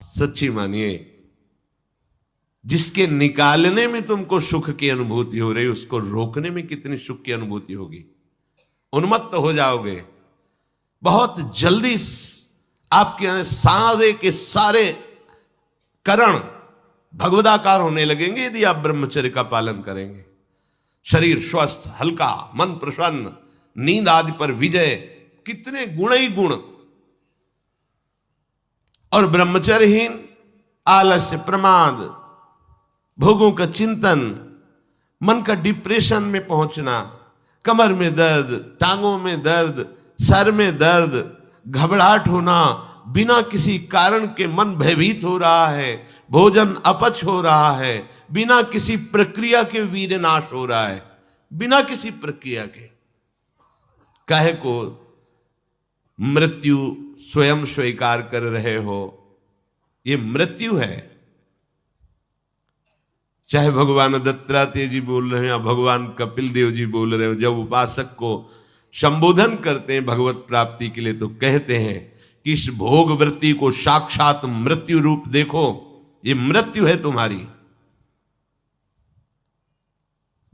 सच्ची मानिए, जिसके निकालने में तुमको सुख की अनुभूति हो रही, उसको रोकने में कितनी सुख की अनुभूति होगी। उन्मत्त हो जाओगे, बहुत जल्दी आपके सारे के सारे करण भगवदाकार होने लगेंगे यदि आप ब्रह्मचर्य का पालन करेंगे। शरीर स्वस्थ, हल्का, मन प्रसन्न, नींद आदि पर विजय, कितने गुण ही गुण। और ब्रह्मचर्यहीन आलस्य, प्रमाद, भोगों का चिंतन, मन का डिप्रेशन में पहुंचना, कमर में दर्द, टांगों में दर्द, सर में दर्द, घबराहट होना, बिना किसी कारण के मन भयभीत हो रहा है, भोजन अपच हो रहा है, बिना किसी प्रक्रिया के वीर्य नाश हो रहा है, बिना किसी प्रक्रिया के। काहे को मृत्यु स्वयं स्वीकार कर रहे हो, ये मृत्यु है। चाहे भगवान दत्तात्रेय जी बोल रहे हैं या भगवान कपिल देव जी बोल रहे हो, जब उपासक को संबोधन करते हैं भगवत प्राप्ति के लिए तो कहते हैं कि इस भोग वृत्ति को साक्षात मृत्यु रूप देखो, ये मृत्यु है तुम्हारी।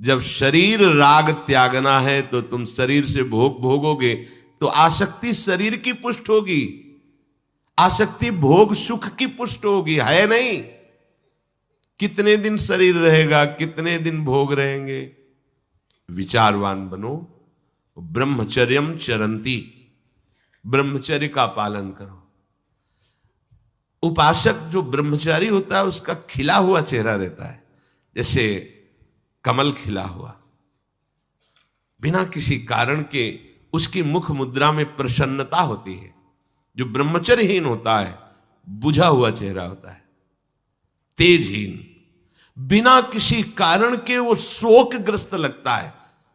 जब शरीर राग त्यागना है तो तुम शरीर से भोग भोगोगे तो आसक्ति शरीर की पुष्ट होगी, आसक्ति भोग सुख की पुष्ट होगी, है नहीं। कितने दिन शरीर रहेगा, कितने दिन भोग रहेंगे। विचारवान बनो, ब्रह्मचर्यम चरंती, ब्रह्मचर्य का पालन करो। उपासक जो ब्रह्मचारी होता है उसका खिला हुआ चेहरा रहता है, जैसे कमल खिला हुआ, बिना किसी कारण के उसकी मुख मुद्रा में प्रसन्नता होती है। जो ब्रह्मचर्यहीन होता है बुझा हुआ चेहरा होता है, तेजहीन, बिना किसी कारण के वो शोकग्रस्त लगता है।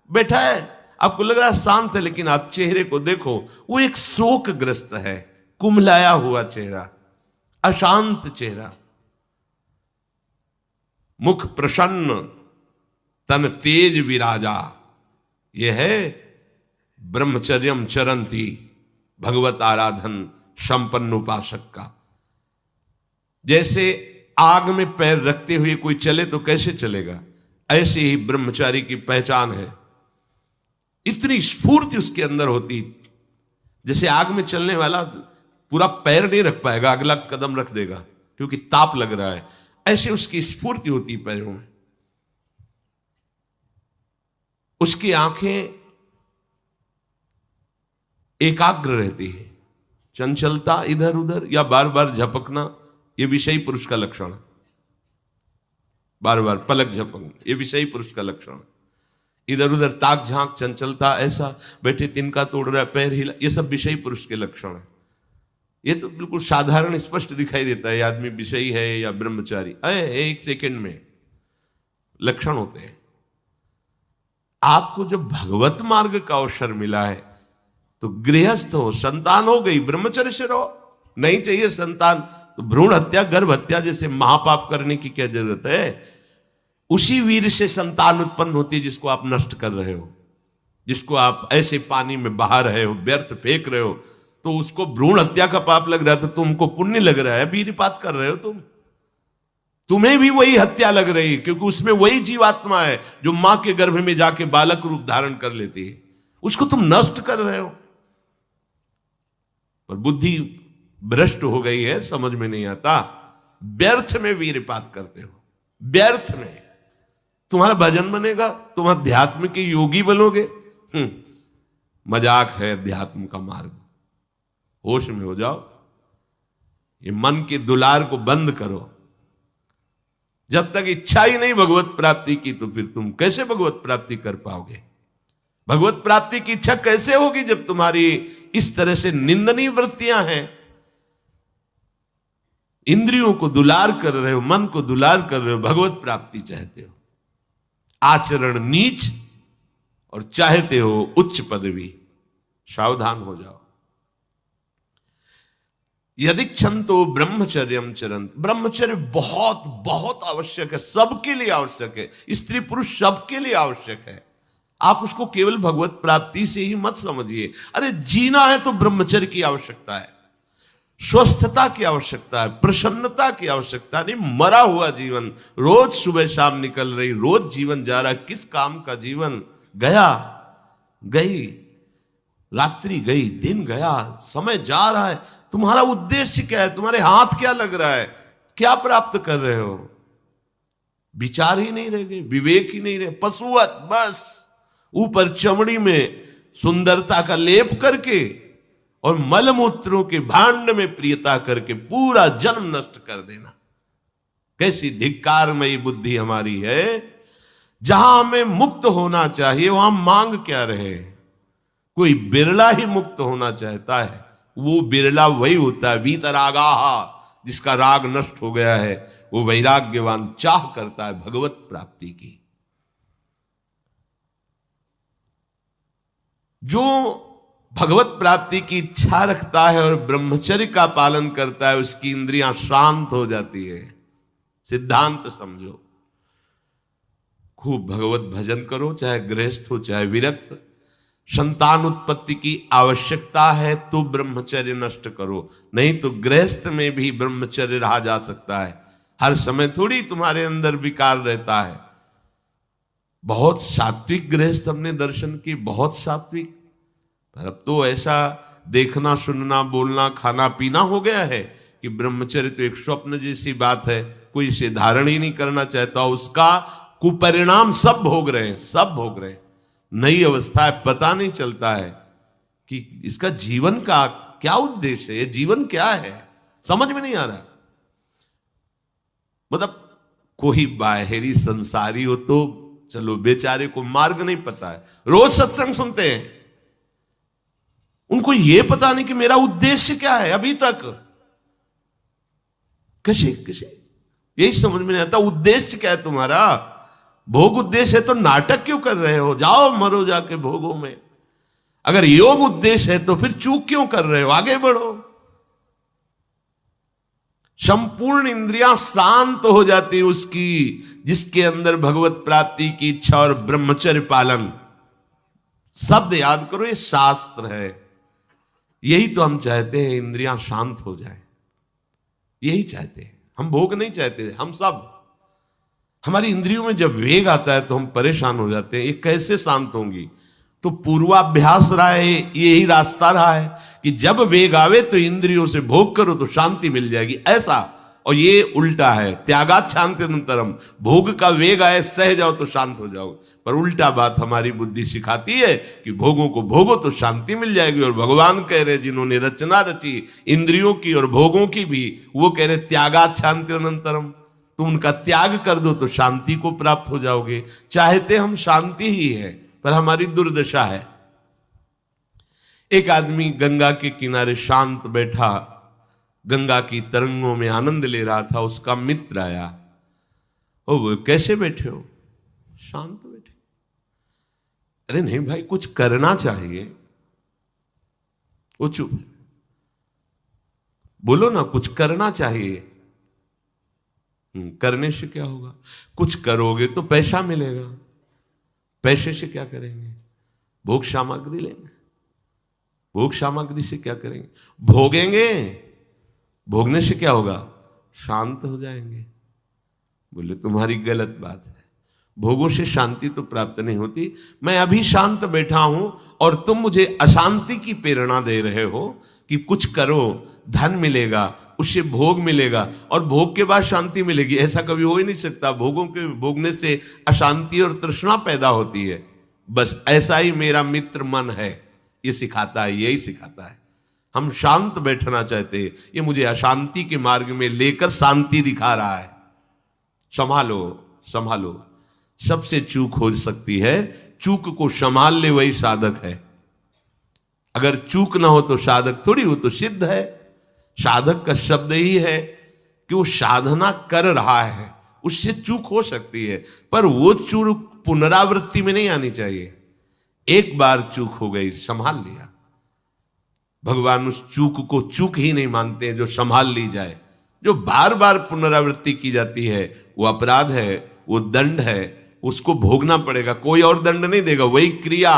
बैठा है, आपको लग रहा है शांत है, लेकिन आप चेहरे को देखो, वो एक शोकग्रस्त है, कुम्हलाया हुआ चेहरा, अशांत चेहरा। मुख प्रसन्न, तन तेज विराजा, यह है ब्रह्मचर्यम चरंती, भगवत आराधन संपन्न उपासक का। जैसे आग में पैर रखते हुए कोई चले तो कैसे चलेगा, ऐसे ही ब्रह्मचारी की पहचान है। इतनी स्फूर्ति उसके अंदर होती, जैसे आग में चलने वाला पूरा पैर नहीं रख पाएगा, अगला कदम रख देगा क्योंकि ताप लग रहा है, ऐसे उसकी स्फूर्ति होती पैरों में। उसकी आंखें एकाग्र रहती है, चंचलता इधर उधर या बार बार झपकना, यह विषयी पुरुष का लक्षण है। बार बार पलक झपकना, यह विषयी पुरुष का लक्षण है। इधर उधर ताक झांक, चंचलता, ऐसा बैठे तिनका तोड़ रहा है, पैर हिला, ये सब विषयी पुरुष के लक्षण है। ये तो बिल्कुल साधारण स्पष्ट दिखाई देता है आदमी विषयी है या ब्रह्मचारी, एक सेकंड में लक्षण होते हैं। आपको जब भगवत मार्ग का अवसर मिला है तो गृहस्थ हो, संतान हो गई, ब्रह्मचर्य से रहो। नहीं चाहिए संतान तो भ्रूण हत्या, गर्भ हत्या जैसे महापाप करने की क्या जरूरत है। उसी वीर से संतान उत्पन्न होती है जिसको आप नष्ट कर रहे हो, जिसको आप ऐसे पानी में बहा रहे हो, व्यर्थ फेंक रहे हो, तो उसको भ्रूण हत्या का पाप लग रहा है, तो तुमको पुण्य लग रहा है, वीरपात कर रहे हो तुम्हें भी वही हत्या लग रही है, क्योंकि उसमें वही जीवात्मा है जो मां के गर्भ में जाके बालक रूप धारण कर लेती है, उसको तुम नष्ट कर रहे हो। पर बुद्धि भ्रष्ट हो गई है, समझ में नहीं आता, व्यर्थ में वीरपात करते हो, व्यर्थ में। तुम्हारा भजन बनेगा, तुम अध्यात्म के योगी बनोगे, मजाक है अध्यात्म का मार्ग। होश में हो जाओ, ये मन के दुलार को बंद करो। जब तक इच्छा ही नहीं भगवत प्राप्ति की तो फिर तुम कैसे भगवत प्राप्ति कर पाओगे। भगवत प्राप्ति की इच्छा कैसे होगी जब तुम्हारी इस तरह से निंदनीय वृत्तियां हैं। इंद्रियों को दुलार कर रहे हो, मन को दुलार कर रहे हो, भगवत प्राप्ति चाहते हो, आचरण नीच और चाहते हो उच्च पदवी। सावधान हो जाओ। यदि क्षंतो ब्रह्मचर्यम चरंत, ब्रह्मचर्य बहुत बहुत आवश्यक है, सबके लिए आवश्यक है, स्त्री पुरुष सबके लिए आवश्यक है। आप उसको केवल भगवत प्राप्ति से ही मत समझिए। अरे जीना है तो ब्रह्मचर्य की आवश्यकता है। स्वस्थता की आवश्यकता है, प्रसन्नता की आवश्यकता नहीं। मरा हुआ जीवन, रोज सुबह शाम निकल रही, रोज जीवन जा रहा है, किस काम का जीवन? गया, गई रात्रि, गई दिन, गया समय, जा रहा है। तुम्हारा उद्देश्य क्या है? तुम्हारे हाथ क्या लग रहा है? क्या प्राप्त कर रहे हो? विचार ही नहीं रह गए, विवेक ही नहीं रहे, पशुवत बस ऊपर चमड़ी में सुंदरता का लेप करके और मलमूत्रों के भांड में प्रियता करके पूरा जन्म नष्ट कर देना। कैसी धिक्कारमयी बुद्धि हमारी है। जहां हमें मुक्त होना चाहिए वहां मांग क्या रहे? कोई बिरला ही मुक्त होना चाहता है, वो बिरला वही होता है वीतरागाहा, जिसका राग नष्ट हो गया है। वो वैराग्यवान चाह करता है भगवत प्राप्ति की। जो भगवत प्राप्ति की इच्छा रखता है और ब्रह्मचर्य का पालन करता है, उसकी इंद्रियां शांत हो जाती है। सिद्धांत समझो, खूब भगवत भजन करो, चाहे गृहस्थ हो चाहे विरक्त। संतान उत्पत्ति की आवश्यकता है तो ब्रह्मचर्य नष्ट करो, नहीं तो गृहस्थ में भी ब्रह्मचर्य रहा जा सकता है। हर समय थोड़ी तुम्हारे अंदर विकार रहता है। बहुत सात्विक गृहस्थ हमने दर्शन की, बहुत सात्विक। पर अब तो ऐसा देखना, सुनना, बोलना, खाना पीना हो गया है कि ब्रह्मचर्य तो एक स्वप्न जैसी बात है, कोई इसे धारण ही नहीं करना चाहता। उसका कुपरिणाम सब भोग रहे हैं, सब भोग रहे हैं। नई अवस्था है, पता नहीं चलता है कि इसका जीवन का क्या उद्देश्य है, ये जीवन क्या है, समझ में नहीं आ रहा। मतलब कोई बाहरी संसारी हो तो चलो, बेचारे को मार्ग नहीं पता है, रोज सत्संग सुनते हैं, उनको यह पता नहीं कि मेरा उद्देश्य क्या है। अभी तक कैसे यही समझ में नहीं आता, उद्देश्य क्या है तुम्हारा? भोग उद्देश्य है तो नाटक क्यों कर रहे हो? जाओ मरो जाके भोगों में। अगर योग उद्देश्य है तो फिर चूक क्यों कर रहे हो? आगे बढ़ो। संपूर्ण इंद्रियां शांत हो जाती उसकी जिसके अंदर भगवत प्राप्ति की इच्छा और ब्रह्मचर्य पालन। शब्द याद करो, ये शास्त्र है। यही तो हम चाहते हैं, इंद्रियां शांत हो जाए, यही चाहते हैं हम। भोग नहीं चाहते हम सब। हमारी इंद्रियों में जब वेग आता है तो हम परेशान हो जाते हैं, ये कैसे शांत होंगी? तो पूर्वाभ्यास रहा है, यही रास्ता रहा है कि जब वेग आवे तो इंद्रियों से भोग करो तो शांति मिल जाएगी, ऐसा। और ये उल्टा है, त्यागात शांतिरंतरम। भोग का वेग आए, सह जाओ तो शांत हो जाओ। पर उल्टा बात हमारी बुद्धि सिखाती है कि भोगों को भोगो तो शांति मिल जाएगी। और भगवान कह रहे, जिन्होंने रचना रची इंद्रियों की और भोगों की भी, वो कह रहे त्यागात शांतिरंतरम। तुम उनका त्याग कर दो तो शांति को प्राप्त हो जाओगे। चाहते हम शांति ही है, पर हमारी दुर्दशा है। एक आदमी गंगा के किनारे शांत बैठा, गंगा की तरंगों में आनंद ले रहा था। उसका मित्र आया, ओ कैसे बैठे हो? शांत बैठे। अरे नहीं भाई, कुछ करना चाहिए। वो चुप, बोलो ना, कुछ करना चाहिए। करने से क्या होगा? कुछ करोगे तो पैसा मिलेगा। पैसे से क्या करेंगे? भोग सामग्री लेंगे। भोग सामग्री से क्या करेंगे? भोगेंगे। भोगने से क्या होगा? शांत हो जाएंगे। बोले तुम्हारी गलत बात है, भोगों से शांति तो प्राप्त नहीं होती। मैं अभी शांत बैठा हूं और तुम मुझे अशांति की प्रेरणा दे रहे हो कि कुछ करो, धन मिलेगा, उससे भोग मिलेगा और भोग के बाद शांति मिलेगी। ऐसा कभी हो ही नहीं सकता। भोगों के भोगने से अशांति और तृष्णा पैदा होती है। बस ऐसा ही मेरा मित्र मन है, ये सिखाता है, यही सिखाता है। हम शांत बैठना चाहते हैं, ये मुझे अशांति के मार्ग में लेकर शांति दिखा रहा है। संभालो, संभालो। सबसे चूक हो सकती है, चूक को संभाल ले वही साधक है। अगर चूक ना हो तो साधक थोड़ी हो, तो सिद्ध है। साधक का शब्द ही है कि वो साधना कर रहा है, उससे चूक हो सकती है, पर वो चूक पुनरावृत्ति में नहीं आनी चाहिए। एक बार चूक हो गई, संभाल लिया। भगवान उस चूक को चूक ही नहीं मानते जो संभाल ली जाए। जो बार बार पुनरावृत्ति की जाती है वो अपराध है, वो दंड है, उसको भोगना पड़ेगा। कोई और दंड नहीं देगा। वही क्रिया,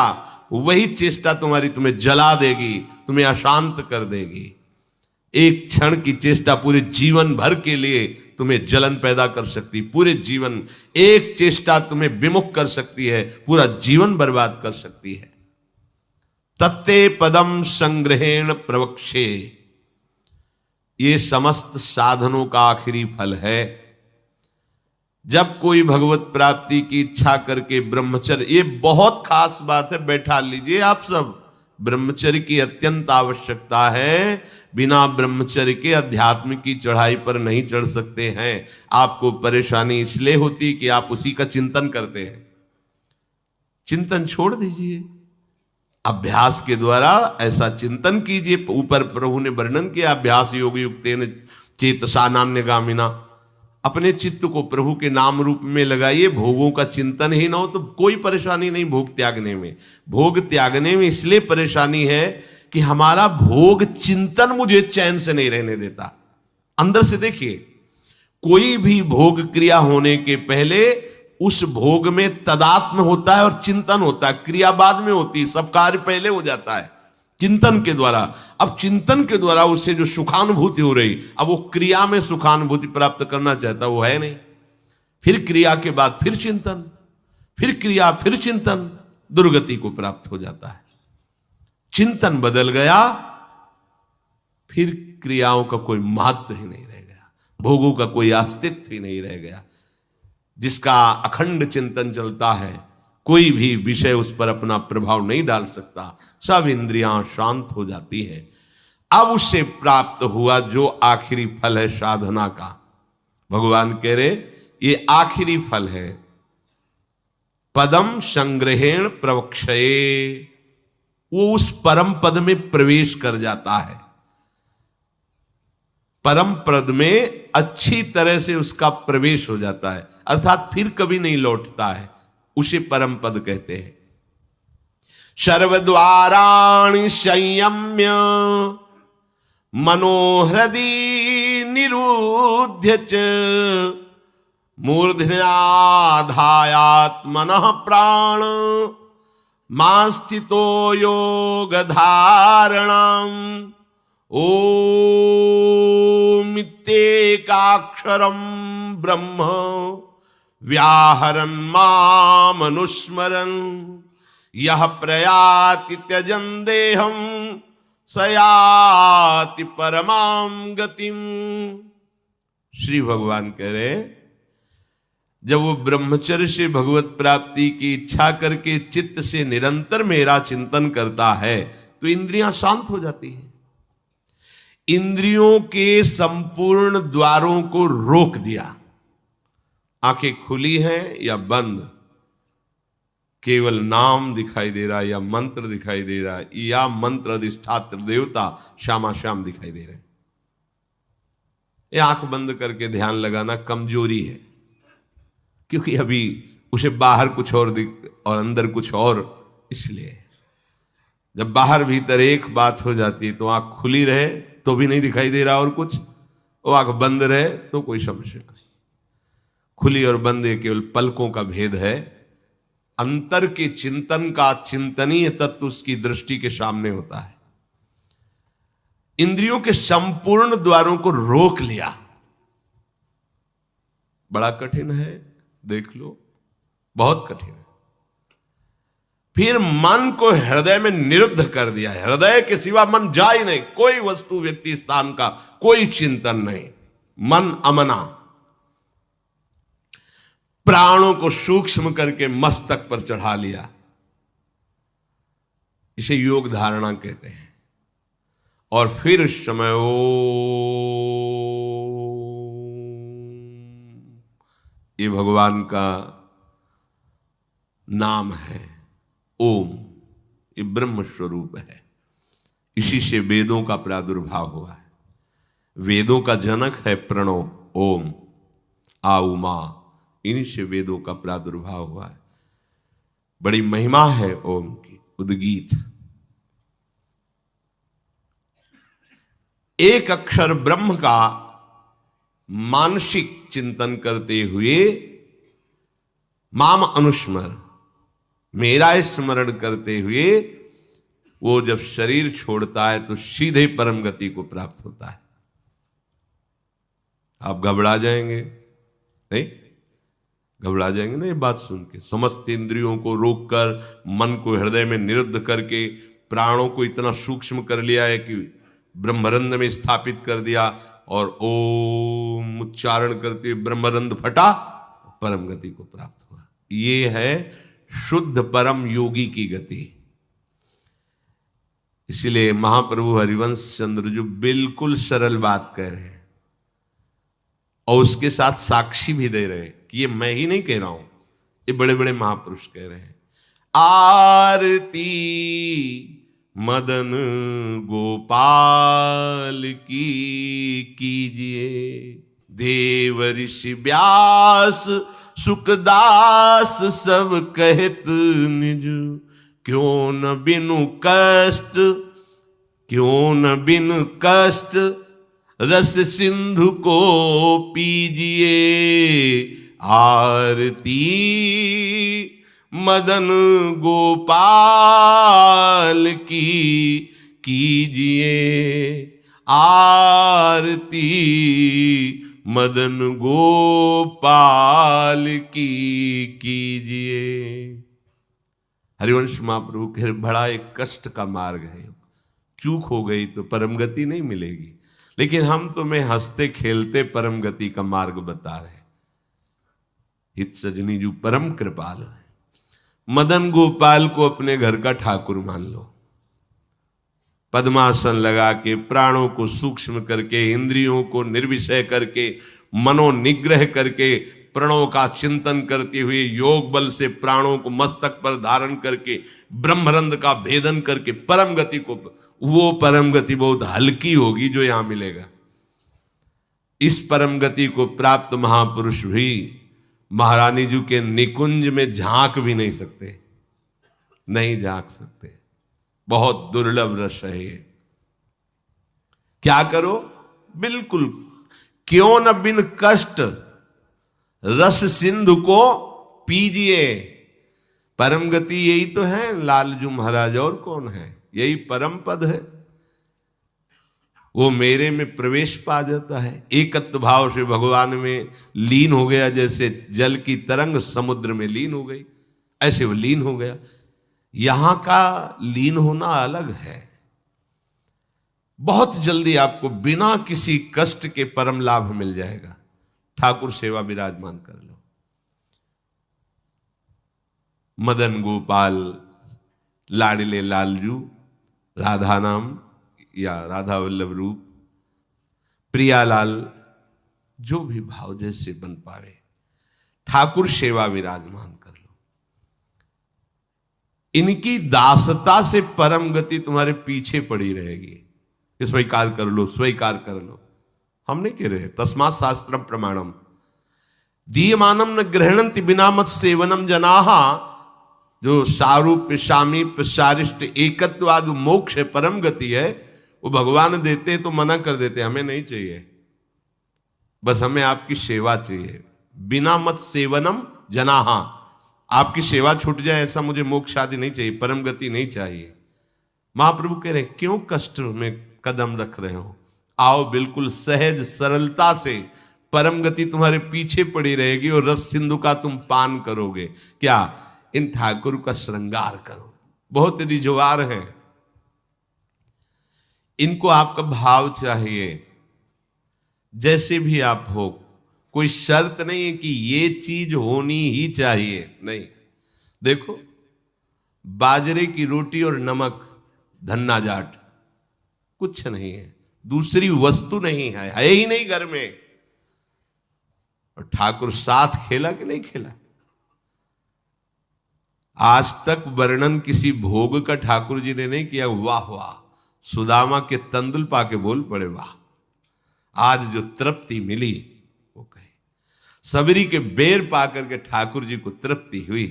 वही चेष्टा तुम्हारी तुम्हें जला देगी, तुम्हें अशांत कर देगी। एक क्षण की चेष्टा पूरे जीवन भर के लिए तुम्हें जलन पैदा कर सकती, पूरे जीवन एक चेष्टा तुम्हें विमुख कर सकती है, पूरा जीवन बर्बाद कर सकती है। तत्ते पदम संग्रहेण प्रवक्षे, ये समस्त साधनों का आखिरी फल है। जब कोई भगवत प्राप्ति की इच्छा करके ब्रह्मचर्य, ये बहुत खास बात है, बैठा लीजिए आप सब, ब्रह्मचर्य की अत्यंत आवश्यकता है। बिना ब्रह्मचर्य के अध्यात्म की चढ़ाई पर नहीं चढ़ सकते हैं। आपको परेशानी इसलिए होती कि आप उसी का चिंतन करते हैं। चिंतन छोड़ दीजिए, अभ्यास के द्वारा ऐसा चिंतन कीजिए। ऊपर प्रभु ने वर्णन किया, अभ्यास योग युक्तेन चेतसा नान्यगामिना, अपने चित्त को प्रभु के नाम रूप में लगाइए। भोगों का चिंतन ही ना हो तो कोई परेशानी नहीं भोग त्यागने में। भोग त्यागने में इसलिए परेशानी है कि हमारा भोग चिंतन मुझे चैन से नहीं रहने देता। अंदर से देखिए, कोई भी भोग क्रिया होने के पहले उस भोग में तदात्म होता है और चिंतन होता है। क्रिया बाद में होती है, सब कार्य पहले हो जाता है चिंतन के द्वारा। अब चिंतन के द्वारा उससे जो सुखानुभूति हो रही, अब वो क्रिया में सुखानुभूति प्राप्त करना चाहता, वो है नहीं। फिर क्रिया के बाद फिर चिंतन, फिर क्रिया, फिर चिंतन, दुर्गति को प्राप्त हो जाता है। चिंतन बदल गया, फिर क्रियाओं का कोई महत्व ही नहीं रह गया, भोगों का कोई अस्तित्व ही नहीं रह गया। जिसका अखंड चिंतन चलता है, कोई भी विषय उस पर अपना प्रभाव नहीं डाल सकता, सब इंद्रियां शांत हो जाती हैं। अब उससे प्राप्त हुआ जो आखिरी फल है साधना का, भगवान कह रहे ये आखिरी फल है। पदम संग्रहेण प्रवक्षये, वो उस परम पद में प्रवेश कर जाता है। परम पद में अच्छी तरह से उसका प्रवेश हो जाता है, अर्थात फिर कभी नहीं लौटता है, उसे परम पद कहते हैं। सर्वद्वाराणि संयम्य मनोहृदि निरुध्य च मूर्धन्याधायात्मनः प्राण मास्थितो योग धारणम् ओमित्येकाक्षरं ब्रह्म व्याहरन् मामनुस्मरन् यः प्रयाति त्यजन् देहं स याति परमां गतिम्। श्री भगवान कह रहे, जब वो ब्रह्मचर्य से भगवत प्राप्ति की इच्छा करके चित्त से निरंतर मेरा चिंतन करता है तो इंद्रियां शांत हो जाती हैं। इंद्रियों के संपूर्ण द्वारों को रोक दिया, आंखें खुली हैं या बंद, केवल नाम दिखाई दे रहा है या मंत्र दिखाई दे रहा है या मंत्र अधिष्ठात्र देवता श्यामा श्याम दिखाई दे रहे हैं। ये आंख बंद करके ध्यान लगाना कमजोरी है, क्योंकि अभी उसे बाहर कुछ और और अंदर कुछ और। इसलिए जब बाहर भीतर एक बात हो जाती है तो आंख खुली रहे तो भी नहीं दिखाई दे रहा और कुछ, वो आंख बंद रहे तो कोई समस्या नहीं। खुली और बंद ये केवल पलकों का भेद है। अंतर के चिंतन का चिंतनीय तत्व उसकी दृष्टि के सामने होता है। इंद्रियों के संपूर्ण द्वारों को रोक लिया, बड़ा कठिन है, देख लो, बहुत कठिन है। फिर मन को हृदय में निरुद्ध कर दिया, हृदय के सिवा मन जा ही नहीं, कोई वस्तु व्यक्ति स्थान का कोई चिंतन नहीं, मन अमना। प्राणों को सूक्ष्म करके मस्तक पर चढ़ा लिया, इसे योग धारणा कहते हैं। और फिर उस समय ये भगवान का नाम है ओम, ये ब्रह्म स्वरूप है। इसी से वेदों का प्रादुर्भाव हुआ है। वेदों का जनक है प्रणव ओम, आ उमा, इन्हीं से वेदों का प्रादुर्भाव हुआ है। बड़ी महिमा है ओम की, उद्गीत। एक अक्षर ब्रह्म का मानसिक चिंतन करते हुए माम अनुस्मर, मेरा स्मरण करते हुए वो जब शरीर छोड़ता है तो सीधे परम गति को प्राप्त होता है। आप घबरा जाएंगे नहीं? घबरा जाएंगे ना ये बात सुन के? समस्त इंद्रियों को रोककर, मन को हृदय में निरुद्ध करके, प्राणों को इतना सूक्ष्म कर लिया है कि ब्रह्मरंध्र में स्थापित कर दिया, और ओम उच्चारण करते ब्रह्मरंध्र फटा, परम गति को प्राप्त हुआ। ये है शुद्ध परम योगी की गति। इसलिए महाप्रभु हरिवंश चंद्र जो बिल्कुल सरल बात कह रहे हैं और उसके साथ साक्षी भी दे रहे हैं कि ये मैं ही नहीं कह रहा हूं, ये बड़े बड़े महापुरुष कह रहे हैं। आरती मदन गोपाल की कीजिए, देव ऋषि व्यास सुखदास सब कहत निज, क्यों न बिनु कष्ट, क्यों न बिनु कष्ट रस सिंधु को पीजिए। आरती मदन गोपाल की कीजिए, आरती मदन गोपाल की कीजिए। हरिवंश महाप्रभु के बड़ा एक कष्ट का मार्ग है। चूक हो गई तो परम गति नहीं मिलेगी, लेकिन हम तुम्हें हंसते खेलते परम गति का मार्ग बता रहे हैं। हित सजनी जो परम कृपाल है, मदन गोपाल को अपने घर का ठाकुर मान लो। पद्मासन लगा के, प्राणों को सूक्ष्म करके, इंद्रियों को निर्विषय करके, मनोनिग्रह करके, प्रणों का चिंतन करते हुए, योग बल से प्राणों को मस्तक पर धारण करके, ब्रह्मरंध्र का भेदन करके परम गति को, वो परम गति बहुत हल्की होगी जो यहां मिलेगा। इस परम गति को प्राप्त महापुरुष भी महारानी जी के निकुंज में झांक भी नहीं सकते, नहीं झांक सकते। बहुत दुर्लभ रस है ये। क्या करो? बिल्कुल, क्यों न बिन कष्ट रस सिंधु को पीजिए। परम गति यही तो है लालजू महाराज, और कौन है? यही परम पद है। वो मेरे में प्रवेश पा जाता है, एकत्व भाव से भगवान में लीन हो गया। जैसे जल की तरंग समुद्र में लीन हो गई, ऐसे वो लीन हो गया। यहां का लीन होना अलग है। बहुत जल्दी आपको बिना किसी कष्ट के परम लाभ मिल जाएगा। ठाकुर सेवा विराजमान कर लो। मदन गोपाल, लाडले लालजू, राधा नाम या राधा वल्लभ रूप, प्रियालाल, जो भी भाव जैसे बन पावे, ठाकुर सेवा विराजमान कर लो। इनकी दासता से परम गति तुम्हारे पीछे पड़ी रहेगी। स्वीकार कर लो, स्वीकार कर लो। हम नहीं कह रहे, तस्मात् शास्त्रम प्रमाणम दीयमानम न ग्रहणंति बिना मत सेवनम जनाहा। जो सारूप्य सामीप्य सारिष्ट एकत्वाद मोक्ष परम गति है, वो भगवान देते तो मना कर देते, हमें नहीं चाहिए, बस हमें आपकी सेवा चाहिए। बिना मत सेवनम जनाहा, आपकी सेवा छूट जाए ऐसा मुझे मोक्ष आदि नहीं चाहिए, परम गति नहीं चाहिए। महाप्रभु कह रहे हैं क्यों कष्ट में कदम रख रहे हो? आओ, बिल्कुल सहज सरलता से परम गति तुम्हारे पीछे पड़ी रहेगी और रस सिंधु का तुम पान करोगे। क्या? इन ठाकुर का श्रृंगार करो। बहुत रिजवार है, इनको आपका भाव चाहिए। जैसे भी आप हो, कोई शर्त नहीं है कि ये चीज होनी ही चाहिए, नहीं। देखो, बाजरे की रोटी और नमक, धन्ना जाट, कुछ नहीं है, दूसरी वस्तु नहीं है ही नहीं घर में। और ठाकुर साथ खेला कि नहीं खेला? आज तक वर्णन किसी भोग का ठाकुर जी ने नहीं किया। वाह वाह, सुदामा के तंदुल पाके बोल पड़े वाह। आज जो तृप्ति मिली वो कहे, सबरी के बेर पाकर के ठाकुर जी को तृप्ति हुई।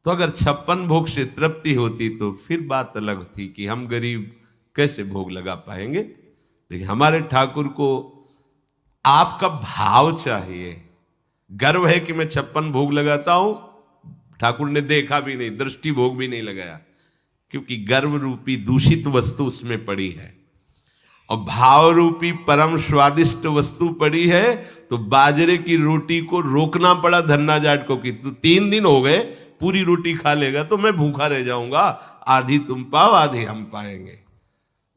तो अगर 56 भोग से तृप्ति होती तो फिर बात अलग थी कि हम गरीब कैसे भोग लगा पाएंगे। लेकिन हमारे ठाकुर को आपका भाव चाहिए। गर्व है कि मैं 56 भोग लगाता हूं, ठाकुर ने देखा भी नहीं, दृष्टि भोग भी नहीं लगाया, क्योंकि गर्व रूपी दूषित वस्तु उसमें पड़ी है और भाव रूपी परम स्वादिष्ट वस्तु पड़ी है। तो बाजरे की रोटी को रोकना पड़ा धन्ना जाट को कि तू 3 दिन हो गए पूरी रोटी खा लेगा तो मैं भूखा रह जाऊंगा, आधी तुम पाओ आधी हम पाएंगे।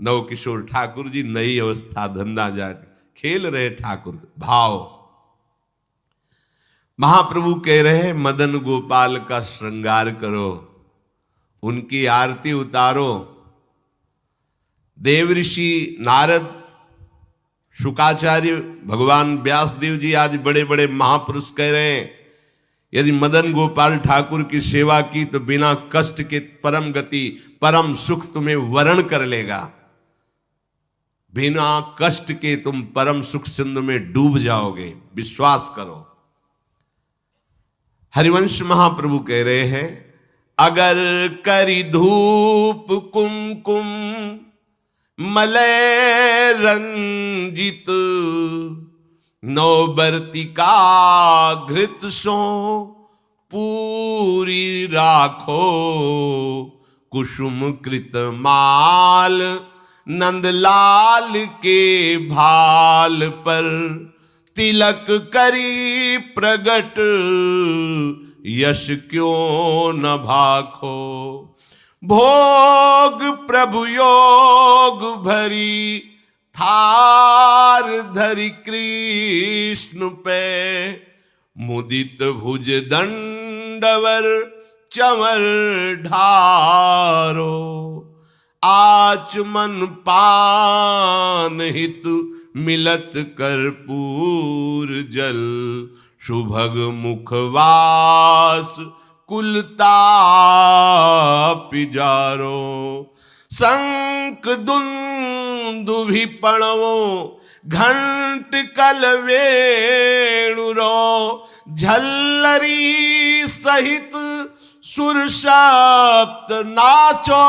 नवकिशोर ठाकुर जी नई अवस्था धन्ना जाट खेल रहे ठाकुर भाव। महाप्रभु कह रहे हैं मदन गोपाल का श्रृंगार करो, उनकी आरती उतारो। देव ऋषि नारद, शुकाचार्य, भगवान व्यासदेव जी आज बड़े बड़े महापुरुष कह रहे हैं यदि मदन गोपाल ठाकुर की सेवा की तो बिना कष्ट के परम गति परम सुख तुम्हें वरण कर लेगा। बिना कष्ट के तुम परम सुख सिंधु में डूब जाओगे, विश्वास करो। हरिवंश महाप्रभु कह रहे हैं अगर करी धूप कुमकुम मलय रंजित नौबर्तिका घृत सो पूरी राखो कुसुम कृत माल नंदलाल के भाल पर तिलक करी प्रगट यश क्यों न भाखो भोग प्रभु योग भरी थार धरि कृष्ण पे मुदित भुज दंडवर चवर ढारो आचमन पान हित मिलत कर्पूर जल सुभग मुखवास कुलता पिजारो शंख दुंदुभि पणवो घंट कल वेणुरो झल्लरी सहित सुर सप्त नाचो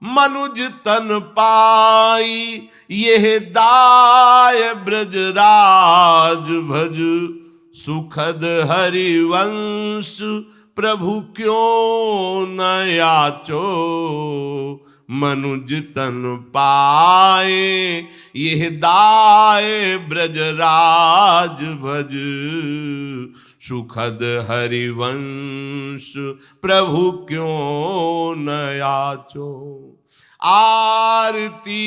मनुज तन पाई यह दाय ब्रजराज भज सुखद हरिवंश प्रभु क्यों न याचो मनुज तन पाए यह दाय ब्रजराज भज सुखद हरिवंश प्रभु क्यों न याचो आरती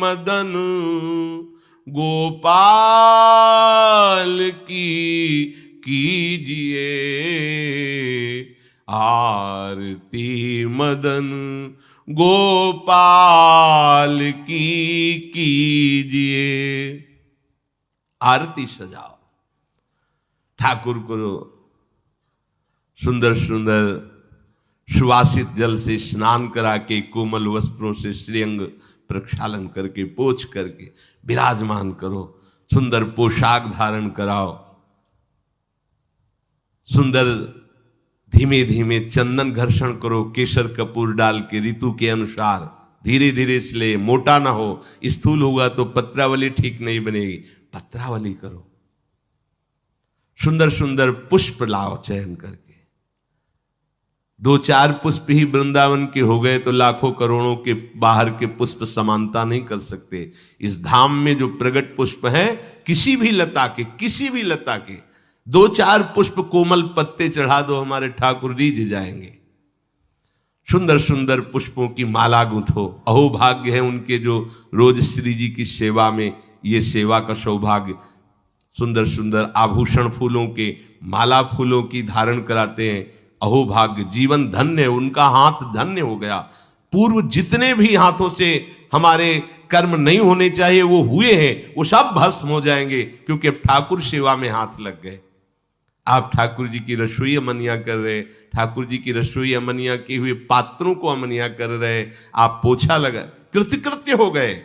मदन गोपाल की कीजिए आरती मदन गोपाल की कीजिए। आरती सजाओ, ठाकुर को सुंदर सुंदर सुवासित जल से स्नान करा के कोमल वस्त्रों से श्रीअंग प्रक्षालन करके पोछ करके विराजमान करो, सुंदर पोशाक धारण कराओ, सुंदर धीमे धीमे चंदन घर्षण करो, केसर कपूर डाल के ऋतु के अनुसार धीरे धीरे इसलिए मोटा ना हो, स्थूल होगा तो पत्रावली ठीक नहीं बनेगी, पत्रावली करो। सुंदर सुंदर पुष्प लाओ चयन करके, 2-4 पुष्प ही वृंदावन के हो गए तो लाखों करोड़ों के बाहर के पुष्प समानता नहीं कर सकते। इस धाम में जो प्रगट पुष्प हैं किसी भी लता के 2-4 पुष्प कोमल पत्ते चढ़ा दो, हमारे ठाकुर रीझ जाएंगे। सुंदर सुंदर पुष्पों की माला गूंथो, अहो भाग्य है उनके जो रोज श्री जी की सेवा में ये सेवा का सौभाग्य, सुंदर सुंदर आभूषण फूलों के माला फूलों की धारण कराते हैं, अहो भाग्य, जीवन धन्य, उनका हाथ धन्य हो गया। पूर्व जितने भी हाथों से हमारे कर्म नहीं होने चाहिए वो हुए हैं, वो सब भस्म हो जाएंगे क्योंकि अब ठाकुर सेवा में हाथ लग गए। आप ठाकुर जी की रसोई अमनिया कर रहे, ठाकुर जी की रसोई अमनिया किए हुए पात्रों को अमनिया कर रहे, आप पोछा लगा कृतकृत्य हो गए।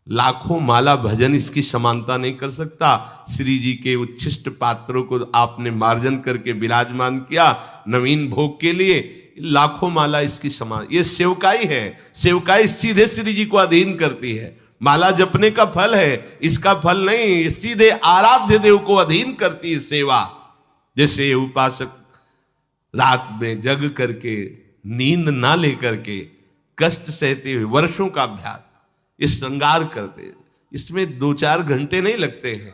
लाखों माला भजन इसकी समानता नहीं कर सकता। श्री जी के उच्छिष्ट पात्रों को आपने मार्जन करके विराजमान किया नवीन भोग के लिए, लाखों माला इसकी समान, ये सेवकाई है। सेवकाई सीधे श्री जी को अधीन करती है, माला जपने का फल है, इसका फल नहीं, ये सीधे आराध्य देव को अधीन करती है सेवा। जैसे उपासक रात में जग करके नींद ना लेकर के कष्ट सहते हुए वर्षों का अभ्यास, ये श्रृंगार करते, इसमें 2-4 घंटे नहीं लगते हैं।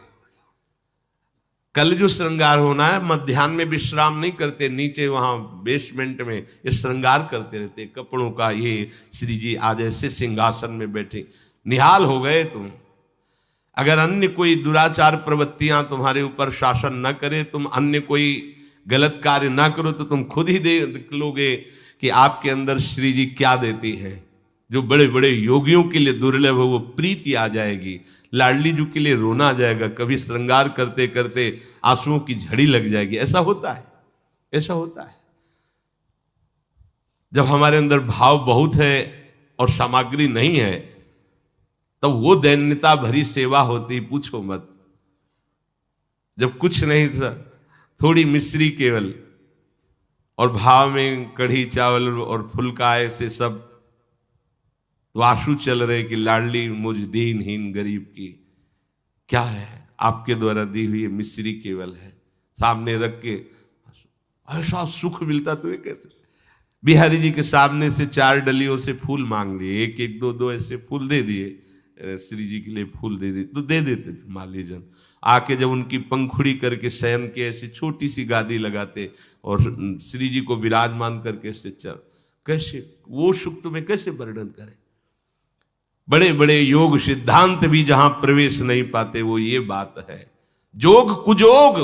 कल जो श्रृंगार होना है, मध्याह्न में विश्राम नहीं करते, नीचे वहां बेसमेंट में ये श्रृंगार करते रहते कपड़ों का। ये श्री जी आज ऐसे सिंहासन में बैठे, निहाल हो गए तुम। अगर अन्य कोई दुराचार प्रवृत्तियां तुम्हारे ऊपर शासन न करे, तुम अन्य कोई गलत कार्य ना करो, तो तुम खुद ही देख लोगे कि आपके अंदर श्री जी क्या देती है। जो बड़े बड़े योगियों के लिए दुर्लभ है वो प्रीति आ जाएगी, लाडली जी के लिए रोना आ जाएगा, कभी श्रृंगार करते करते आंसुओं की झड़ी लग जाएगी। ऐसा होता है, ऐसा होता है। जब हमारे अंदर भाव बहुत है और सामग्री नहीं है, तब वो दैन्यता भरी सेवा होती, पूछो मत। जब कुछ नहीं था, थोड़ी मिश्री केवल, और भाव में कढ़ी चावल और फुल्का ऐसे सब, तो आंसू चल रहे कि लाडली मुझ दीनहीन गरीब की क्या है, आपके द्वारा दी हुई मिश्री केवल है, सामने रख के ऐसा सुख मिलता तुम्हें कैसे। बिहारी जी के सामने से 4 डलियों से फूल मांग लिए, एक एक 2-2 ऐसे फूल दे दिए, श्री जी के लिए फूल दे दिए, तो दे देते थे माली जन। आके जब उनकी पंखुड़ी करके शयन के ऐसी छोटी सी गादी लगाते और श्री जी को विराजमान करके ऐसे चल, कैसे वो सुख तुम्हें कैसे वर्णन करें। बड़े बड़े योग सिद्धांत भी जहां प्रवेश नहीं पाते, वो ये बात है। जोग कुजोग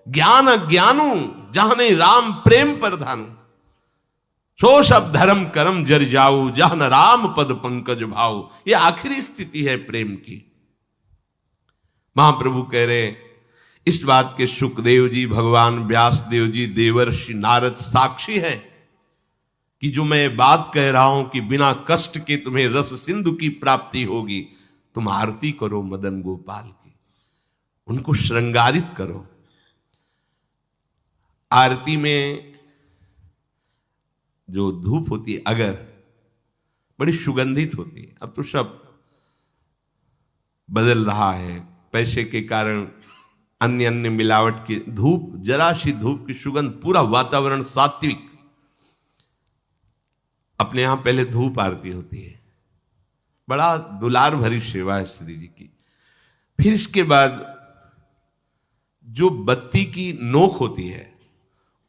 ज्ञान अज्ञानु, जहां राम प्रेम प्रधानु, सो सब धर्म कर्म जर जाऊ, जहां राम पद पंकज भाऊ। ये आखिरी स्थिति है प्रेम की। महाप्रभु कह रहे, इस बात के सुखदेव जी, भगवान व्यासदेव जी, देवर्षि नारद साक्षी है कि जो मैं बात कह रहा हूं कि बिना कष्ट के तुम्हें रस सिंधु की प्राप्ति होगी। तुम आरती करो मदन गोपाल की, उनको श्रृंगारित करो। आरती में जो धूप होती है अगर, बड़ी सुगंधित होती है। अब तो सब बदल रहा है, पैसे के कारण अन्य अन्य मिलावट की धूप, जरा सी धूप की सुगंध, पूरा वातावरण सात्विक। अपने यहां पहले धूप आरती होती है, बड़ा दुलार भरी सेवा है श्री जी की। फिर इसके बाद जो बत्ती की नोक होती है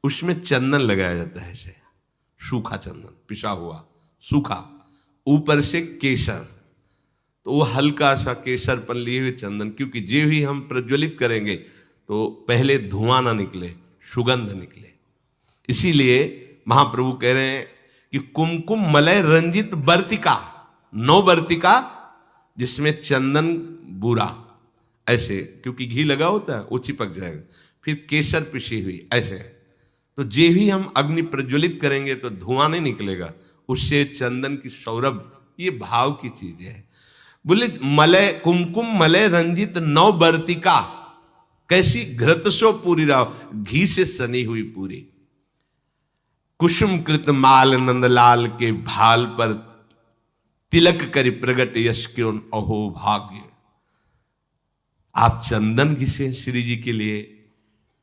उसमें चंदन लगाया जाता है, ऐसे सूखा चंदन, पिसा हुआ सूखा, ऊपर से केसर। तो वो हल्का सा केसर पर लिए हुए चंदन, क्योंकि जो ही हम प्रज्वलित करेंगे तो पहले धुआं ना निकले, सुगंध निकले। इसीलिए महाप्रभु कह रहे हैं कि कुमकुम मलय रंजित बर्तिका, 9 बर्तिका जिसमें चंदन बूरा ऐसे, क्योंकि घी लगा होता है वो चिपक जाएगा। फिर केसर पिसी हुई ऐसे, तो जे ही हम अग्नि प्रज्वलित करेंगे तो धुआं नहीं निकलेगा, उससे चंदन की सौरभ, ये भाव की चीज है। बोले मलय कुमकुम मलय रंजित 9 बर्तिका, कैसी घृतसो पूरी राव, घी से सनी हुई पूरी। कुसुम कृत माल नंदलाल के भाल पर तिलक करी प्रगट यश क्यों अहो भाग्य। आप चंदन घिसे श्री जी के लिए,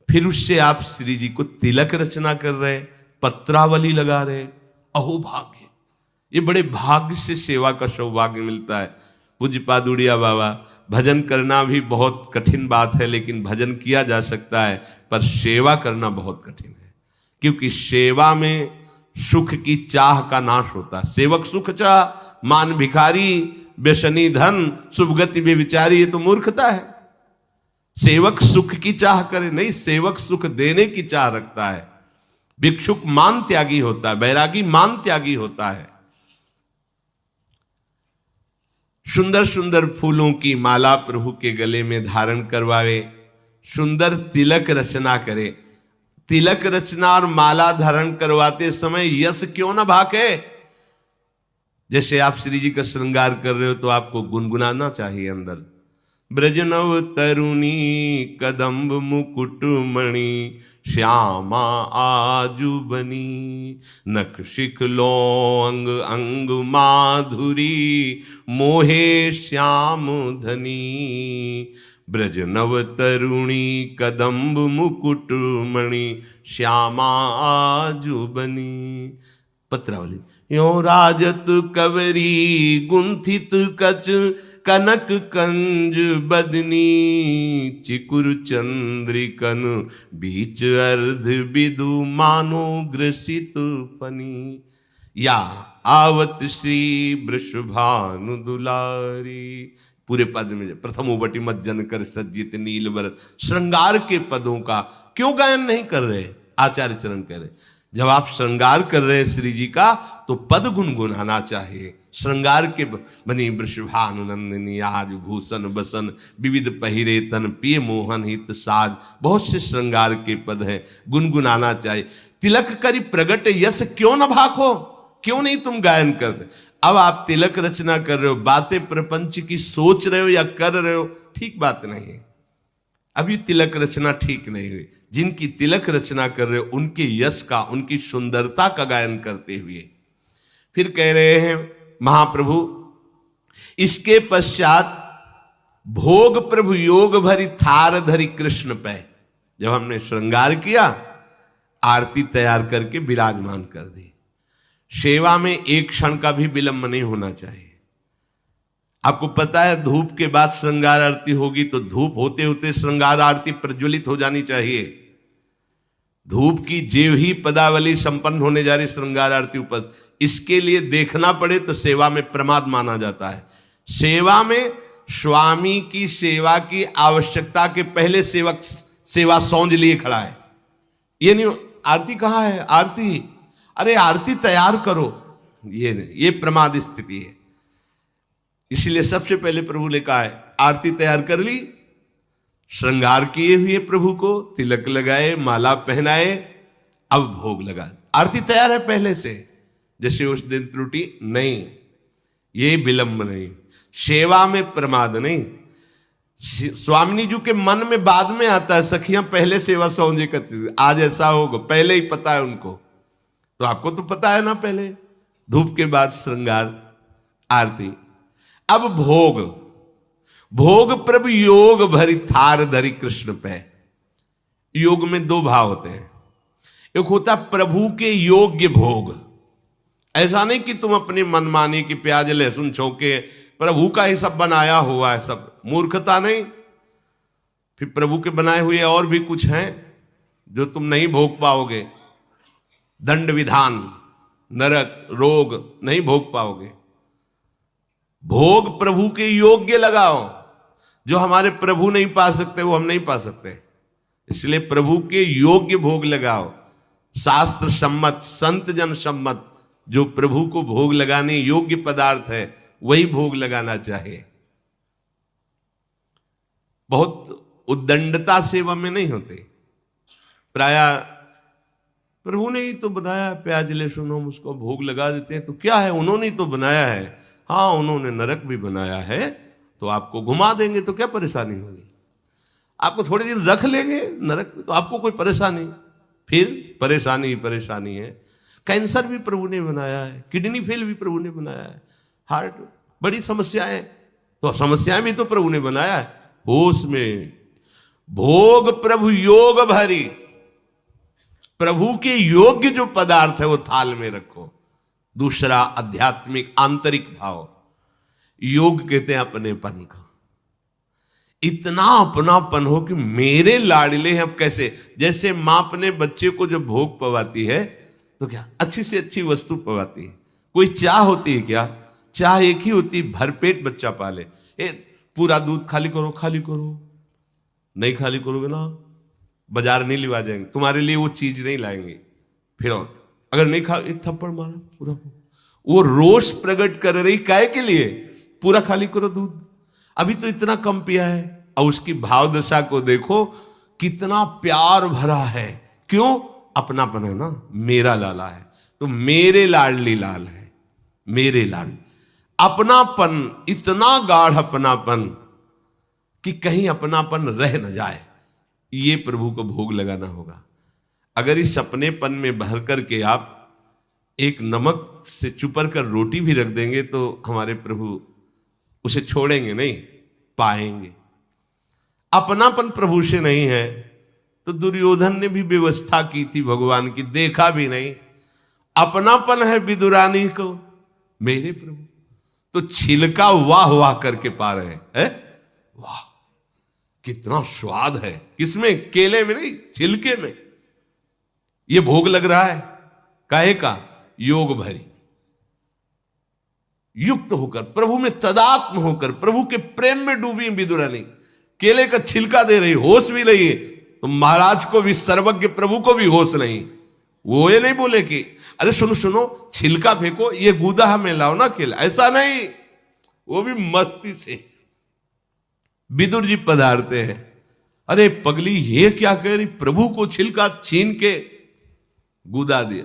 फिर उससे आप श्री जी को तिलक रचना कर रहे, पत्रावली लगा रहे, अहो भाग्य। ये बड़े भाग्य से सेवा का सौभाग्य मिलता है। पूज्य पादुड़िया बाबा, भजन करना भी बहुत कठिन बात है, लेकिन भजन किया जा सकता है, पर सेवा करना बहुत कठिन है, क्योंकि सेवा में सुख की चाह का नाश होता है। सेवक सुख चाह, मान भिखारी, व्यसनी धन, शुभ गति बेविचारी, ये तो मूर्खता है। सेवक सुख की चाह करे नहीं, सेवक सुख देने की चाह रखता है। भिक्षुक मान त्यागी होता है, बैरागी मान त्यागी होता है। सुंदर सुंदर फूलों की माला प्रभु के गले में धारण करवावे, सुंदर तिलक रचना करे। तिलक रचना और माला धारण करवाते समय यश क्यों न भाके। जैसे आप श्री जी का श्रृंगार कर रहे हो तो आपको गुनगुनाना चाहिए अंदर, ब्रजनव तरुणी कदम्ब मुकुट मणि, श्यामा आजू बनी, नख शिख लोंग अंग माधुरी, मोहे श्याम धनी, ब्रज नव तरुणी कदम्ब मुकुट मणि श्यामा आजु बनी। पत्रावली। यो राजत कवरी गुंथित कच कनक कंज बदनी चिकुर चंद्रिकन बीच अर्ध बिदु मानो ग्रसित फनी। या आवत श्री वृषभानु दुलारी। पूरे पद में प्रथम उबटी मत जन कर सज्जित नीलवर श्रृंगार के पदों का क्यों गायन नहीं कर रहे? आचार्य चरण कह रहे जब आप श्रृंगार कर रहे हैं श्री जी का तो पद गुनगुनाना चाहिए। श्रृंगार के बनी वृषभानुनंदिनी आज भूषण बसन विविध पहिरे तन पिय मोहन हित साज। बहुत से श्रृंगार के पद हैं, गुनगुनाना चाहिए। तिलक करी प्रगट यश क्यों न भाखो, क्यों नहीं तुम गायन करते? अब आप तिलक रचना कर रहे हो, बातें प्रपंच की सोच रहे हो या कर रहे हो, ठीक बात नहीं है। अभी तिलक रचना ठीक नहीं हुई। जिनकी तिलक रचना कर रहे हो उनके यश का, उनकी सुंदरता का गायन करते हुए फिर कह रहे हैं महाप्रभु इसके पश्चात भोग प्रभु योग भरी थार धरी कृष्ण पे। जब हमने श्रृंगार किया, आरती तैयार करके विराजमान कर दी। सेवा में एक क्षण का भी विलंब नहीं होना चाहिए। आपको पता है धूप के बाद श्रृंगार आरती होगी तो धूप होते होते श्रृंगार आरती प्रज्वलित हो जानी चाहिए। धूप की जेव ही पदावली संपन्न होने जा रही श्रृंगार आरती ऊपर, इसके लिए देखना पड़े तो सेवा में प्रमाद माना जाता है। सेवा में स्वामी की सेवा की आवश्यकता के पहले सेवक सेवा सौंज लिए खड़ा है। ये नहीं आरती कहाँ है, आरती, अरे आरती तैयार करो, ये नहीं, ये प्रमाद स्थिति है। इसलिए सबसे पहले प्रभु ने कहा है आरती तैयार कर ली, श्रृंगार किए हुए प्रभु को तिलक लगाए, माला पहनाए, अब भोग लगा। आरती तैयार है पहले से, जैसे उस दिन त्रुटि नहीं, ये विलंब नहीं, सेवा में प्रमाद नहीं। स्वामिनी जी के मन में बाद में आता है सखियां पहले सेवा सौंजे करती, आज ऐसा होगा, पहले ही पता है उनको। तो आपको तो पता है ना, पहले धूप के बाद श्रृंगार आरती। अब भोग, भोग प्रभु योग भरी थार धरी कृष्ण पे। योग में दो भाव होते हैं, एक होता प्रभु के योग्य भोग। ऐसा नहीं कि तुम अपनी मनमानी की प्याज लहसुन छौके प्रभु का ही सब बनाया हुआ है, सब मूर्खता नहीं। फिर प्रभु के बनाए हुए और भी कुछ हैं जो तुम नहीं भोग पाओगे। दंड विधान, नरक, रोग नहीं भोग पाओगे। भोग प्रभु के योग्य लगाओ, जो हमारे प्रभु नहीं पा सकते वो हम नहीं पा सकते, इसलिए प्रभु के योग्य भोग लगाओ। शास्त्र सम्मत, संत जन सम्मत जो प्रभु को भोग लगाने योग्य पदार्थ है वही भोग लगाना चाहिए। बहुत उद्दंडता सेवा में नहीं होते। प्राय प्रभु ने ही तो बनाया, प्याज लहसुन हम उसको भोग लगा देते हैं तो क्या है, उन्होंने ही तो बनाया है। हाँ, उन्होंने नरक भी बनाया है तो आपको घुमा देंगे तो क्या परेशानी होगी, आपको थोड़े दिन रख लेंगे नरक में तो आपको कोई परेशानी, फिर परेशानी ही परेशानी है। कैंसर भी प्रभु ने बनाया है, किडनी फेल भी प्रभु ने बनाया है, हार्ट, बड़ी समस्याएं, तो समस्याएं भी तो प्रभु ने बनाया है। होश में भोग प्रभु योग भरी, प्रभु के योग्य जो पदार्थ है वो थाल में रखो। दूसरा आध्यात्मिक आंतरिक भाव, योग कहते हैं अपनेपन का। इतना अपनापन हो कि मेरे लाडले हैं। अब कैसे, जैसे मां अपने बच्चे को जब भोग पवाती है तो क्या अच्छी से अच्छी वस्तु पवाती है। कोई चाह होती है क्या, चाह एक ही होती, भरपेट बच्चा पाले। पूरा दूध खाली करो, खाली करो, नहीं खाली करोगे ना बाजार नहीं लिवा जाएंगे, तुम्हारे लिए वो चीज नहीं लाएंगे। फिर और अगर नहीं खा, एक थप्पड़ मारा पूरा। वो रोष प्रकट कर रही काय के लिए, पूरा खाली करो दूध, अभी तो इतना कम पिया है। और उसकी भाव दशा को देखो कितना प्यार भरा है। क्यों, अपनापन है ना, मेरा लाला है तो मेरे लाडली लाल है, मेरे लाल। अपनापन, इतना गाढ़ अपनापन कि कहीं अपनापन रह न जाए, ये प्रभु को भोग लगाना होगा। अगर इस अपनेपन में भर करके आप एक नमक से चुपर कर रोटी भी रख देंगे तो हमारे प्रभु उसे छोड़ेंगे नहीं, पाएंगे। अपनापन प्रभु से नहीं है तो दुर्योधन ने भी व्यवस्था की थी भगवान की, देखा भी नहीं। अपनापन है विदुरानी को मेरे प्रभु, तो छिलका वाह वाह करके पा रहे हैं। वाह कितना स्वाद है, किसमें? केले में नहीं, छिलके में। ये भोग लग रहा है काहे का? योग भरी, युक्त होकर, प्रभु में तदात्म होकर, प्रभु के प्रेम में डूबी विदुरानी। केले का छिलका दे रही, होश भी नहीं है। तो महाराज को भी, सर्वज्ञ प्रभु को भी होश नहीं। वो ये नहीं बोले कि अरे सुनो सुनो छिलका फेंको, ये गुदा हमें लाओ ना केला, ऐसा नहीं। वो भी मस्ती से विदुर जी पधारते हैं। अरे पगली ये क्या कह रही? प्रभु को छिलका छीन के गुदा दिया।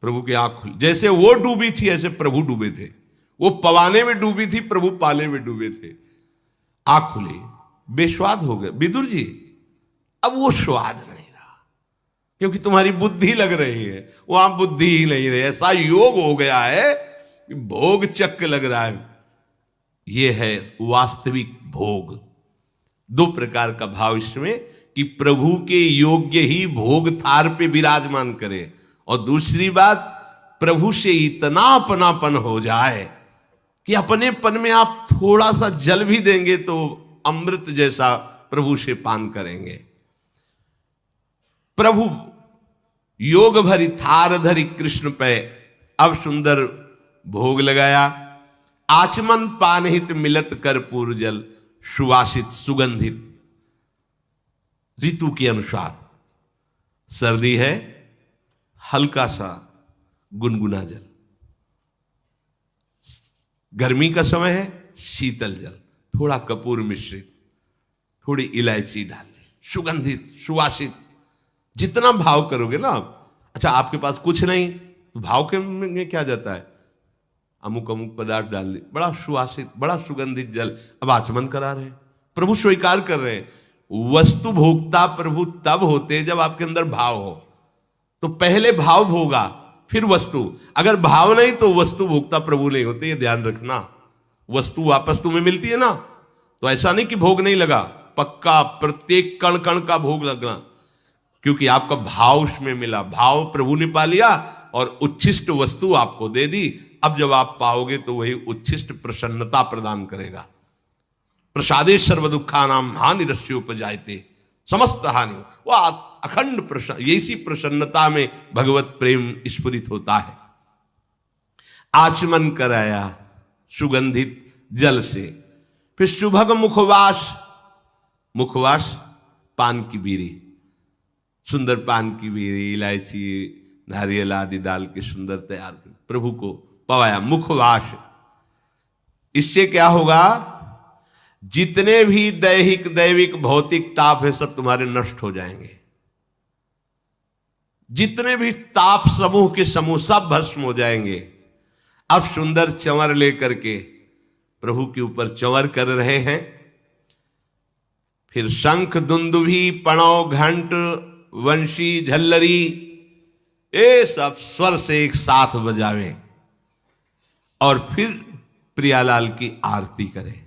प्रभु की आंख खुली, जैसे वो डूबी थी ऐसे प्रभु डूबे थे। वो पवाने में डूबी थी, प्रभु पाले में डूबे थे। आंख खुली, बेस्वाद हो गए। विदुर जी अब वो स्वाद नहीं रहा, क्योंकि तुम्हारी बुद्धि लग रही है, वहां बुद्धि ही नहीं रही। ऐसा योग हो गया है कि भोग चक्क लग रहा है। ये है वास्तविक भोग। दो प्रकार का भाव इसमें, कि प्रभु के योग्य ही भोग थार पे विराजमान करे, और दूसरी बात प्रभु से इतना अपनापन हो जाए कि अपनेपन में आप थोड़ा सा जल भी देंगे तो अमृत जैसा प्रभु से पान करेंगे। प्रभु योग भरी थार धरी कृष्ण पे अब सुंदर भोग लगाया। आचमन पानहित मिलत कर्पूर जल, सुवासित सुगंधित। ऋतु के अनुसार सर्दी है, हल्का सा गुनगुना जल। गर्मी का समय है, शीतल जल, थोड़ा कपूर मिश्रित, थोड़ी इलायची डाल ले, सुगंधित सुवासित। जितना भाव करोगे ना आप। अच्छा आपके पास कुछ नहीं तो भाव के में क्या जाता है? अमुक अमुक पदार्थ डाल दे, बड़ा सुवासित, बड़ा सुगंधित जल। अब आचमन करा रहे हैं, प्रभु स्वीकार कर रहे हैं। वस्तु भोक्ता प्रभु तब होते जब आपके अंदर भाव हो। तो पहले भाव भोगा फिर वस्तु। अगर भाव नहीं तो वस्तु भोक्ता प्रभु नहीं होते, ये ध्यान रखना। वस्तु वापस तुम्हें मिलती है ना, तो ऐसा नहीं कि भोग नहीं लगा, पक्का प्रत्येक कण कण का भोग लगना, क्योंकि आपका भाव उसमें मिला। भाव प्रभु ने पा लिया और उच्छिष्ट वस्तु आपको दे दी। अब जब आप पाओगे तो वही उच्छिष्ट प्रसन्नता प्रदान करेगा। प्रसादे सर्व दुखा नाम हानि रस्योपजायते, समस्त हानि। वह अखंड प्रसन्न, ऐसी प्रसन्नता में भगवत प्रेम स्फुरित होता है। आचमन कराया सुगंधित जल से, फिर सुभग मुखवास। मुखवास पान की बीड़ी, सुंदर पान की बीड़ी, इलायची, नारियल आदि डाल के सुंदर तैयार कर प्रभु को पवाया। मुखवास, इससे क्या होगा? जितने भी दैहिक दैविक भौतिक ताप है सब तुम्हारे नष्ट हो जाएंगे। जितने भी ताप समूह के समूह सब भस्म हो जाएंगे। अब सुंदर चंवर लेकर के प्रभु के ऊपर चंवर कर रहे हैं। फिर शंख दुंदुभी पणव घंट वंशी झल्लरी, ये सब स्वर से एक साथ बजावें और फिर प्रियालाल की आरती करें।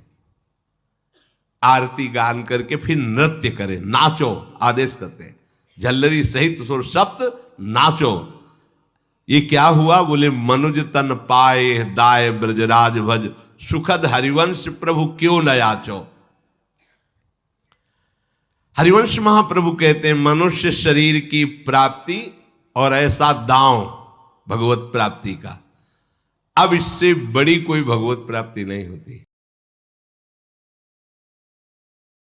आरती गान करके फिर नृत्य करें, नाचो आदेश करते हैं। झल्लरी सहित सुर सप्त नाचो। ये क्या हुआ? बोले मनुज तन पाए दाय ब्रजराज भज, सुखद हरिवंश प्रभु क्यों न याचो। हरिवंश महाप्रभु कहते हैं मनुष्य शरीर की प्राप्ति और ऐसा दांव भगवत प्राप्ति का, अब इससे बड़ी कोई भगवत प्राप्ति नहीं होती।